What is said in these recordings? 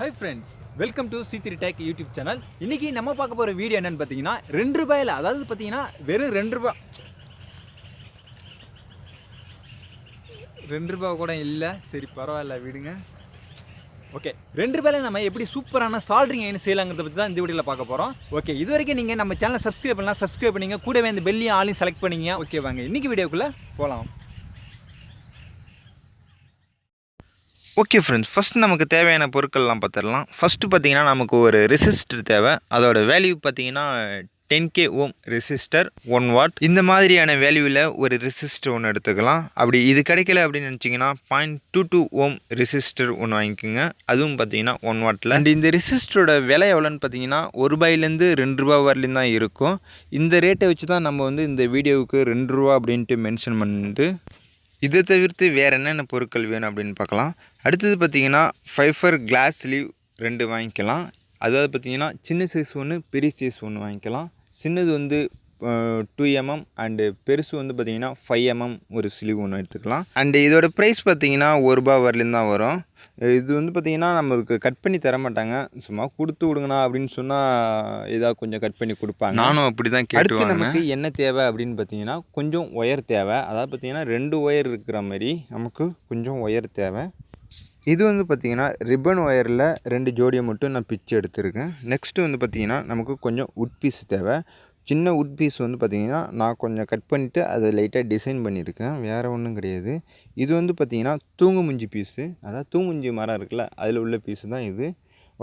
Hi friends, welcome to C3 Tech YouTube channel. இன்னைக்கு நம்ம பார்க்க போற வீடியோ என்னன்னு பார்த்தீங்கன்னா 2 ரூபாயில அதாவது பார்த்தீங்கன்னா வெறும் 2 ரூபாய் 2 ரூபாய் கூட இல்ல. சரி பரவாயில்ல விடுங்க. ஓகே 2 ரூபாயில நம்ம எப்படி சூப்பரான சால்டரிங் ஐயன் செய்யலாம்ங்கறத பத்தி தான் இந்த வீடியோல பார்க்க போறோம். ஓகே இதுவரைக்கும் நீங்க நம்ம சேனலை சப்ஸ்கிரைப் பண்ணலாம், சப்ஸ்கிரைப் பண்ணீங்க, கூடவே இந்த பெல்லையும் ஆலையும் செலக்ட் பண்ணீங்க. ஓகே வாங்க இன்னைக்கு வீடியோக்குள்ள போலாம். ஓகே ஃப்ரெண்ட்ஸ், ஃபஸ்ட் நமக்கு தேவையான பொருட்கள்லாம் பார்த்துடலாம். ஃபஸ்ட்டு பார்த்தீங்கன்னா நமக்கு ஒரு ரெசிஸ்டர் தேவை. அதோட வேல்யூ பார்த்தீங்கன்னா 10K ஓம் ரெசிஸ்டர் 1 வாட். இந்த மாதிரியான வேல்யூவில் ஒரு ரெசிஸ்டர் ஒன்று எடுத்துக்கலாம். அப்படி இது கிடைக்கல அப்படின்னு நினச்சிங்கன்னா 0.22 ஓம் ரெசிஸ்டர் ஒன்று வாங்கிக்கோங்க. அதுவும் பார்த்தீங்கன்னா 1 வாட்டில். அண்ட் இந்த ரெசிஸ்டரோட விலை எவ்வளோன்னு பார்த்தீங்கன்னா 1 ரூபாயிலேருந்து 2 ரூபா வரலையும் தான் இருக்கும். இந்த ரேட்டை வச்சு தான் நம்ம வந்து இந்த வீடியோவுக்கு 2 ரூபா அப்படின்ட்டு மென்ஷன் பண்ணிட்டு இதை தவிர்த்து வேறு என்னென்ன பொருட்கள் வேணும் அப்படின்னு பார்க்கலாம். அடுத்தது பார்த்திங்கன்னா ஃபைஃபர் கிளாஸ் ஸ்லீவ் 2 வாங்கிக்கலாம். அதாவது பார்த்திங்கன்னா சின்ன சைஸ் ஒன்று, பெரிய சைஸ் ஒன்று வாங்கிக்கலாம். சின்னது வந்து 2mm அண்டு பெருசு வந்து பார்த்திங்கன்னா 5mm ஒரு ஸ்லீவ் ஒன்று எடுத்துக்கலாம். அண்டு இதோட ப்ரைஸ் பார்த்திங்கன்னா 1 ரூபா வரலேருந்து தான் வரும். இது வந்து பார்த்திங்கன்னா நம்மளுக்கு கட் பண்ணி தர மாட்டாங்க, சும்மா கொடுத்து விடுங்கண்ணா அப்படின்னு சொன்னால் ஏதாவது கொஞ்சம் கட் பண்ணி கொடுப்பாங்க. நானும் அப்படி தான் கேட்டு. அடுத்து நமக்கு என்ன தேவை அப்படின்னு பார்த்தீங்கன்னா கொஞ்சம் ஒயர் தேவை. அதாவது பார்த்திங்கன்னா 2 ஒயர் இருக்கிற மாதிரி நமக்கு கொஞ்சம் ஒயர் தேவை. இது வந்து பார்த்திங்கன்னா ரிப்பன் ஒயரில் 2 ஜோடியை மட்டும் நான் பிச்சு எடுத்துருக்கேன். நெக்ஸ்ட்டு வந்து பார்த்திங்கன்னா நமக்கு கொஞ்சம் உட் பீஸ் தேவை. சின்ன உட் பீஸ் வந்து பார்த்திங்கன்னா நான் கொஞ்சம் கட் பண்ணிவிட்டு அதை லைட்டாக டிசைன் பண்ணியிருக்கேன், வேறு ஒன்றும் கிடையாது. இது வந்து பார்த்திங்கன்னா தூங்குமுஞ்சி பீஸு, அதாவது தூங்குமுஞ்சி மரம் இருக்குல்ல அதில் உள்ள பீஸு தான் இது.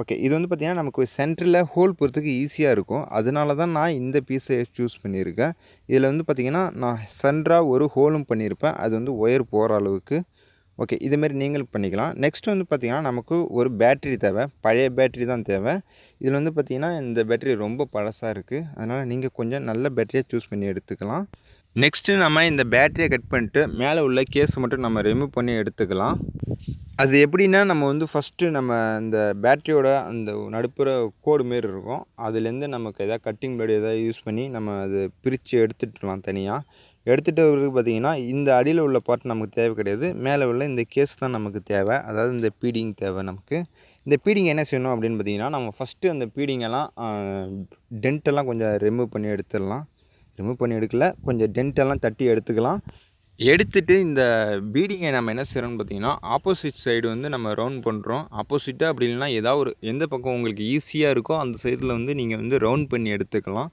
ஓகே இது வந்து பார்த்திங்கன்னா நமக்கு சென்டரில் ஹோல் போகிறதுக்கு ஈஸியாக இருக்கும், அதனால தான் நான் இந்த பீஸை சூஸ் பண்ணியிருக்கேன். இதில் வந்து பார்த்திங்கன்னா நான் சென்டராக ஒரு ஹோலும் பண்ணியிருப்பேன், அது வந்து ஒயர் போகிற அளவுக்கு. ஓகே இதுமாரி நீங்களும் பண்ணிக்கலாம். நெக்ஸ்ட் வந்து பார்த்திங்கன்னா நமக்கு ஒரு பேட்ரி தேவை, பழைய பேட்ரி தான் தேவை. இதில் வந்து பார்த்திங்கன்னா இந்த பேட்ரி ரொம்ப பழசாக இருக்குது, அதனால் நீங்கள் கொஞ்சம் நல்ல பேட்டரியாக சூஸ் பண்ணி எடுத்துக்கலாம். நெக்ஸ்ட்டு நம்ம இந்த பேட்டரியை கட் பண்ணிட்டு மேலே உள்ள கேஸ் மட்டும் நம்ம ரிமூவ் பண்ணி எடுத்துக்கலாம். அது எப்படின்னா நம்ம வந்து ஃபஸ்ட்டு நம்ம இந்த பேட்டரியோட அந்த நடுப்புற கோடு மாரி இருக்கும், அதுலேருந்து நமக்கு எதாவது கட்டிங் பிளேடு எதாவது யூஸ் பண்ணி நம்ம அதை பிரித்து எடுத்துட்டுலாம் தனியாக. எடுத்துகிட்டு பார்த்திங்கன்னா இந்த அடியில் உள்ள பார்ட் நமக்கு தேவை கிடையாது, மேலே உள்ள இந்த கேஸ் தான் நமக்கு தேவை. அதாவது இந்த பீடிங் தேவை நமக்கு. இந்த பீடிங் என்ன செய்யணும் அப்படின்னு பார்த்திங்கன்னா நம்ம ஃபஸ்ட்டு அந்த பீடிங்கெல்லாம் டென்ட்டெல்லாம் கொஞ்சம் ரிமூவ் பண்ணி எடுத்துடலாம். ரிமூவ் பண்ணி எடுக்கல, கொஞ்சம் டென்ட்டெல்லாம் தட்டி எடுத்துக்கலாம். எடுத்துகிட்டு இந்த பீடிங்கை நம்ம என்ன செய்கிறோம்னு பார்த்திங்கன்னா ஆப்போசிட் சைடு வந்து நம்ம ரவுண்ட் பண்ணுறோம். ஆப்போசிட்டாக அப்படி இல்லைனா ஏதாவது ஒரு எந்த பக்கம் உங்களுக்கு ஈஸியாக இருக்கோ அந்த சைடில் வந்து நீங்கள் வந்து ரவுண்ட் பண்ணி எடுத்துக்கலாம்.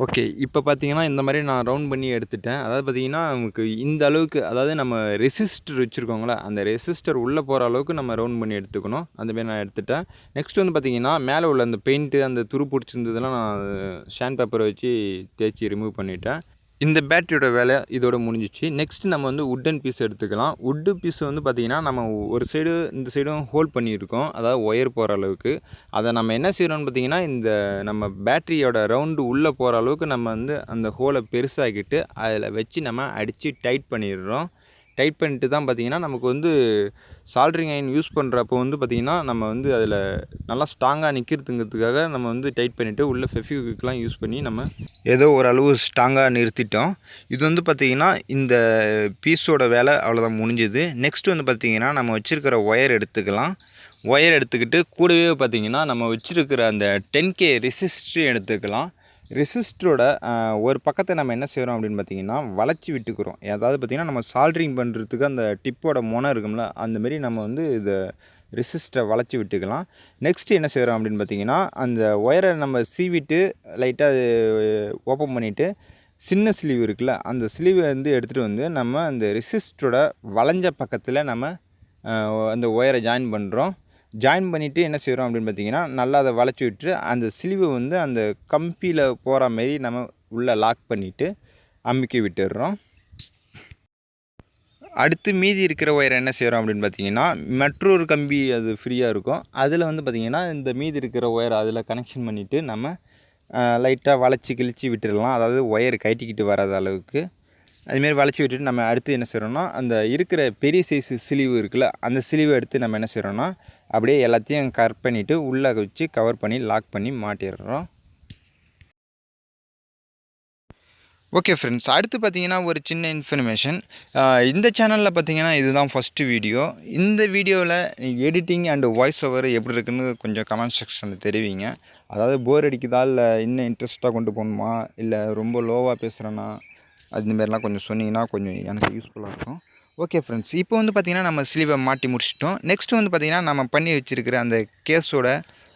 ஓகே இப்போ பார்த்தீங்கன்னா இந்த மாதிரி நான் ரவுண்ட் பண்ணி எடுத்துட்டேன். அதாவது பார்த்திங்கன்னா நமக்கு இந்த அளவுக்கு, அதாவது நம்ம ரெசிஸ்டர் வச்சுருக்கோங்களே அந்த ரெசிஸ்டர் உள்ளே போகிற அளவுக்கு நம்ம ரவுண்ட் பண்ணி எடுத்துக்கணும். அந்தமாரி நான் எடுத்துட்டேன். நெக்ஸ்ட் வந்து பார்த்திங்கன்னா மேலே உள்ள அந்த பெயிண்ட்டு அந்த துரு பிடிச்சிருந்ததெல்லாம் நான் ஷாண்ட் பேப்பரை வச்சு தேய்ச்சி ரிமூவ் பண்ணிவிட்டேன். இந்த பேட்டரியோட வேலை இதோட முடிஞ்சிச்சு. நெக்ஸ்ட் நம்ம வந்து உட்டன் பீஸ் எடுத்துக்கலாம். உட்டு பீஸ் வந்து பார்த்திங்கன்னா நம்ம ஒரு சைடு இந்த சைடும் ஹோல்ட் பண்ணியிருக்கோம், அதாவது ஒயர் போகிற அளவுக்கு. அதை நம்ம என்ன செய்கிறோம்னு பார்த்திங்கன்னா இந்த நம்ம பேட்டரியோட ரவுண்டு உள்ளே போகிற அளவுக்கு நம்ம வந்து அந்த ஹோலை பெருசாக்கிட்டு அதில் வச்சு நம்ம அடித்து டைட் பண்ணிடுறோம். டைட் பண்ணிட்டு தான் பார்த்திங்கன்னா நமக்கு வந்து சால்டரிங் அயன் யூஸ் பண்ணுறப்போ வந்து பார்த்திங்கன்னா நம்ம வந்து அதில் நல்லா ஸ்ட்ராங்காக நிற்கிறதுங்கிறதுக்காக நம்ம வந்து டைட் பண்ணிவிட்டு உள்ளே ஃபெவிக்விக்லாம் யூஸ் பண்ணி நம்ம ஏதோ ஓரளவு ஸ்ட்ராங்காக நிறுத்திட்டோம். இது வந்து பார்த்திங்கன்னா இந்த பீஸோட வேலை அவ்வளோதான் முடிஞ்சுது. நெக்ஸ்ட் வந்து பார்த்திங்கன்னா நம்ம வச்சுருக்கிற ஒயர் எடுத்துக்கலாம். ஒயர் எடுத்துக்கிட்டு கூடவே பார்த்திங்கன்னா நம்ம வச்சுருக்கிற அந்த 10K ரெசிஸ்டரையும் எடுத்துக்கலாம். ரெசிஸ்டரோட ஒரு பக்கத்தை நம்ம என்ன செய்கிறோம் அப்படின்னு பார்த்திங்கன்னா வளைச்சி விட்டுக்கிறோம். அதாவது பார்த்திங்கன்னா நம்ம சால்டரிங் பண்ணுறதுக்கு அந்த டிப்போட முனை இருக்கும்ல அந்தமாரி நம்ம வந்து இதை ரெசிஸ்டரை வளைச்சி விட்டுக்கலாம். நெக்ஸ்ட்டு என்ன செய்கிறோம் அப்படின்னு பார்த்திங்கன்னா அந்த ஒயரை நம்ம சீவிட்டு லைட்டாக ஓப்பன் பண்ணிவிட்டு சின்ன ஸ்லீவ் இருக்குல்ல அந்த ஸ்லீவை வந்து எடுத்துகிட்டு வந்து நம்ம அந்த ரெசிஸ்டரோட வளைஞ்ச பக்கத்தில் நம்ம அந்த ஒயரை ஜாயின் பண்ணுறோம். ஜாயின் பண்ணிவிட்டு என்ன செய்கிறோம் அப்படின்னு பார்த்திங்கன்னா நல்லா அதை வளைச்சி விட்டு அந்த ஸ்லீவை வந்து அந்த கம்பியில் போகிற மாரி நம்ம உள்ளே லாக் பண்ணிவிட்டு அமுக்கி விட்டுடுறோம். அடுத்து மீதி இருக்கிற ஒயரை என்ன செய்கிறோம் அப்படின்னு பார்த்திங்கன்னா மற்றொரு கம்பி அது ஃப்ரீயாக இருக்கும், அதில் வந்து பார்த்திங்கன்னா இந்த மீதி இருக்கிற ஒயரை அதில் கனெக்ஷன் பண்ணிவிட்டு நம்ம லைட்டாக வளைச்சி கிழிச்சி விட்டுடலாம். அதாவது ஒயர் கட்டிக்கிட்டு வராத அளவுக்கு அதுமாரி வளைச்சி விட்டுட்டு நம்ம அடுத்து என்ன செய்கிறோன்னா அந்த இருக்கிற பெரிய சைஸு ஸ்லீவ் இருக்குல்ல அந்த ஸ்லீவை எடுத்து நம்ம என்ன செய்கிறோன்னா அப்படியே எல்லாத்தையும் கட் பண்ணிவிட்டு உள்ளே வச்சு கவர் பண்ணி லாக் பண்ணி மாட்டிடுறோம். ஓகே ஃப்ரெண்ட்ஸ், அடுத்து பார்த்தீங்கன்னா ஒரு சின்ன இன்ஃபர்மேஷன். இந்த சேனலில் பார்த்தீங்கன்னா இதுதான் ஃபஸ்ட்டு வீடியோ. இந்த வீடியோவில் எடிட்டிங் அண்டு வாய்ஸ் ஓவர் எப்படி இருக்குன்னு கொஞ்சம் கமெண்ட் செக்ஷனில் தெரிவிங்க. அதாவது போர் அடிக்குதா, இல்லை இன்னும் இன்ட்ரெஸ்ட்டாக கொண்டு போகணுமா, இல்லை ரொம்ப லோவாக பேசுகிறேன்னா, அதுமாரிலாம் கொஞ்சம் சொன்னீங்கன்னா கொஞ்சம் எனக்கு யூஸ்ஃபுல்லாக இருக்கும். ஓகே ஃப்ரெண்ட்ஸ், இப்போ வந்து பார்த்திங்கன்னா நம்ம ஸ்லீவை மாட்டி முடிச்சிட்டோம். நெக்ஸ்ட்டு வந்து பார்த்திங்கன்னா நம்ம பண்ணி வச்சுருக்கிற அந்த கேஸோட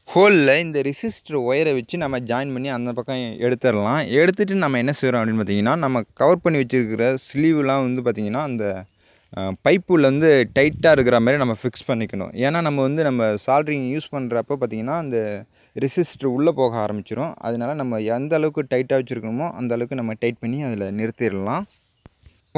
ஹோலில் இந்த ரெசிஸ்டர் ஒயரை வச்சு நம்ம ஜாயின் பண்ணி அந்த பக்கம் எடுத்துடலாம். எடுத்துகிட்டு நம்ம என்ன செய்கிறோம் அப்படின்னு பார்த்திங்கன்னா, நம்ம கவர் பண்ணி வச்சுருக்கிற ஸ்லீவ்லாம் வந்து பார்த்திங்கன்னா அந்த பைப்புள்ள வந்து டைட்டாக இருக்கிற மாதிரி நம்ம ஃபிக்ஸ் பண்ணிக்கணும். ஏன்னா நம்ம சால்ட்ரிங் யூஸ் பண்ணுறப்போ பார்த்திங்கன்னா அந்த ரெசிஸ்டர் உள்ளே போக ஆரம்பிச்சிடும். அதனால் நம்ம எந்த அளவுக்கு டைட்டாக வச்சுருக்கணுமோ அந்த அளவுக்கு நம்ம டைட் பண்ணி அதில் நிறுத்திடலாம்.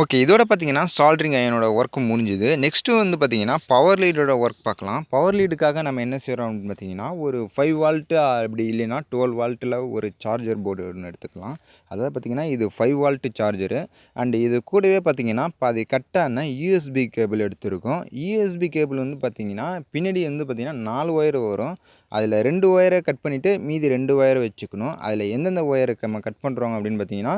ஓகே, இதோட பார்த்தீங்கன்னா சால்ட்ரிங் அயனோட ஒர்க்கு முடிஞ்சுது. நெக்ஸ்ட்டு வந்து பார்த்தீங்கன்னா பவர் லீடோட ஒர்க் பார்க்கலாம். பவர் லீடுக்காக நம்ம என்ன செய்கிறோம் அப்படின்னு பார்த்தீங்கன்னா, ஒரு 5 வால்ட்டு அப்படி இல்லைன்னா 12 வால்ட்டில் ஒரு சார்ஜர் போர்டு ஒன்று எடுத்துக்கலாம். அதாவது பார்த்தீங்கன்னா இது 5 வால்ட்டு சார்ஜரு. அண்டு இது கூடவே பார்த்தீங்கன்னா பாதி கட்டான யூஎஸ்பி கேபிள் எடுத்திருக்கோம். யூஎஸ்பி கேபிள் வந்து பார்த்தீங்கன்னா பின்னாடி வந்து பார்த்தீங்கன்னா 4 ஒயர் வரும். அதில் 2 ஒயரை கட் பண்ணிவிட்டு மீதி 2 ஒயரை வச்சுக்கணும். அதில் எந்தெந்த ஒயருக்கு நம்ம கட் பண்ணுறோம் அப்படின்னு பார்த்தீங்கன்னா,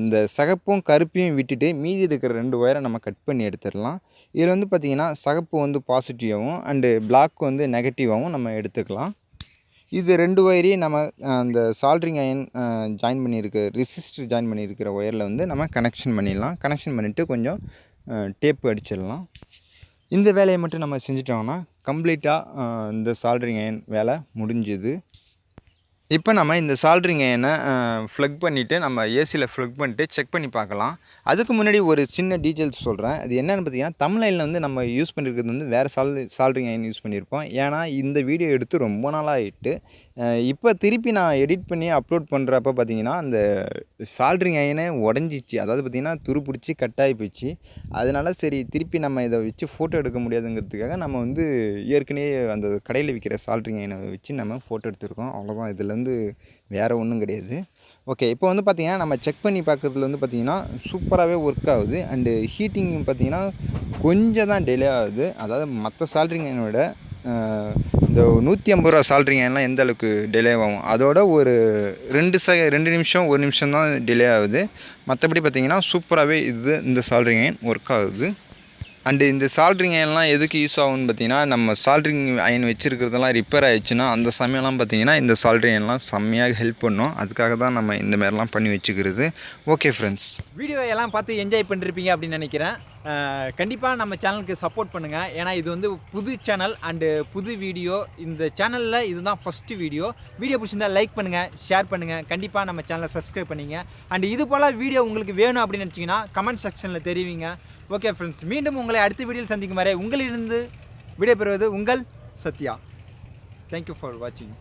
இந்த சிகப்பும் கருப்பையும் விட்டுட்டு மீதி இருக்கிற 2 ஒயரை நம்ம கட் பண்ணி எடுத்துடலாம். இதில் வந்து பார்த்திங்கன்னா சிகப்பு வந்து பாசிட்டிவாகவும் அண்டு பிளாக் வந்து நெகட்டிவாகவும் நம்ம எடுத்துக்கலாம். இது 2 ஒயரையும் நம்ம அந்த சால்ட்ரிங் அயன் ஜாயின் பண்ணியிருக்க ரெசிஸ்டர் ஜாயின் பண்ணியிருக்கிற ஒயரில் வந்து நம்ம கனெக்ஷன் பண்ணிடலாம். கனெக்ஷன் பண்ணிவிட்டு கொஞ்சம் டேப்பு அடிச்சிடலாம். இந்த வேலையை மட்டும் நம்ம செஞ்சிட்டோம்னா கம்ப்ளீட்டாக இந்த சால்ட்ரிங் அயன் வேலை முடிஞ்சுது. இப்போ நம்ம இந்த சால்ட்ரிங் அயனை ஃப்ளக் பண்ணிவிட்டு நம்ம ஏசியில் ஃப்ளக் பண்ணிட்டு செக் பண்ணி பார்க்கலாம். அதுக்கு முன்னாடி ஒரு சின்ன டீட்டெயில்ஸ் சொல்கிறேன். அது என்னென்னு பார்த்தீங்கன்னா, தமிழ்நாட்டில் வந்து நம்ம யூஸ் பண்ணியிருக்கிறது வந்து வேறு சால்ட்ரிங் அயன் யூஸ் பண்ணியிருப்போம். ஏன்னா இந்த வீடியோ எடுத்து ரொம்ப நாளாக ஆகிட்டு இப்போ திருப்பி நான் எடிட் பண்ணி அப்லோட் பண்ணுறப்ப பார்த்தீங்கன்னா அந்த சால்ட்ரிங் அயனே உடஞ்சிச்சு. அதாவது பார்த்திங்கன்னா துரு பிடிச்சி கட்டாகி போயிடுச்சு. அதனால சரி திருப்பி நம்ம இதை வச்சு ஃபோட்டோ எடுக்க முடியாதுங்கிறதுக்காக நம்ம வந்து ஏற்கனவே அந்த கடையில் விற்கிற சால்ட்ரிங் அயனை வச்சு நம்ம ஃபோட்டோ எடுத்துருக்கோம். அவ்வளோதான், இதில் வந்து வேறு ஒன்றும் கிடையாது. ஓகே, இப்போ வந்து பார்த்திங்கன்னா நம்ம செக் பண்ணி பார்க்குறதுல வந்து பார்த்திங்கன்னா சூப்பராகவே ஒர்க் ஆகுது. அண்டு ஹீட்டிங் பார்த்திங்கன்னா கொஞ்சம் தான் டிலே ஆகுது. அதாவது மற்ற சால்ட்ரிங் அயனை விட இந்த 150 ரூபா சால்ட்ரிங் அயன்லாம் எந்த அளவுக்கு டிலே ஆகும், அதோட ஒரு 2 நிமிஷம் 1 நிமிஷம் தான் டிலே ஆகுது. மற்றபடி பார்த்திங்கன்னா சூப்பராகவே இந்த சால்ட்ரிங் அயன் ஒர்க் ஆகுது. அண்டு இந்த சால்ட்ரிங் அயன்லாம் எதுக்கு யூஸ் ஆகும்னு பார்த்தீங்கன்னா, நம்ம சால்ட்ரிங் அயன் வச்சுருக்கிறதெல்லாம் ரிப்பேர் ஆகிடுச்சுன்னா அந்த சமயம்லாம் பார்த்திங்கன்னா இந்த சால்ட்ரிங் அயன்லாம் செம்மையாக ஹெல்ப் பண்ணும். அதுக்காக தான் நம்ம இந்த மாதிரிலாம் பண்ணி வச்சுக்கிறது. ஓகே ஃப்ரெண்ட்ஸ், வீடியோ எல்லாம் பார்த்து என்ஜாய் பண்ணிருப்பீங்க அப்படின்னு நினைக்கிறேன். கண்டிப்பாக நம்ம சேனலுக்கு சப்போர்ட் பண்ணுங்கள். ஏன்னா இது வந்து புது சேனல் அண்டு புது வீடியோ. இந்த சேனலில் இதுதான் ஃபஸ்ட்டு வீடியோ பிடிச்சிருந்தால் லைக் பண்ணுங்கள், ஷேர் பண்ணுங்கள். கண்டிப்பாக நம்ம சேனலை சப்ஸ்கிரைப் பண்ணிங்க. அண்டு இது போல் வீடியோ உங்களுக்கு வேணும் அப்படின்னு நினச்சிங்கன்னா கமெண்ட் செக்ஷனில் தெரிவிங்க. ஓகே ஃப்ரெண்ட்ஸ், மீண்டும் உங்களை அடுத்த வீடியோவில் சந்திக்கும் வரை உங்களிலிருந்து விடைபெறுவது உங்கள் சத்யா. தேங்க்யூ ஃபார் வாட்சிங்.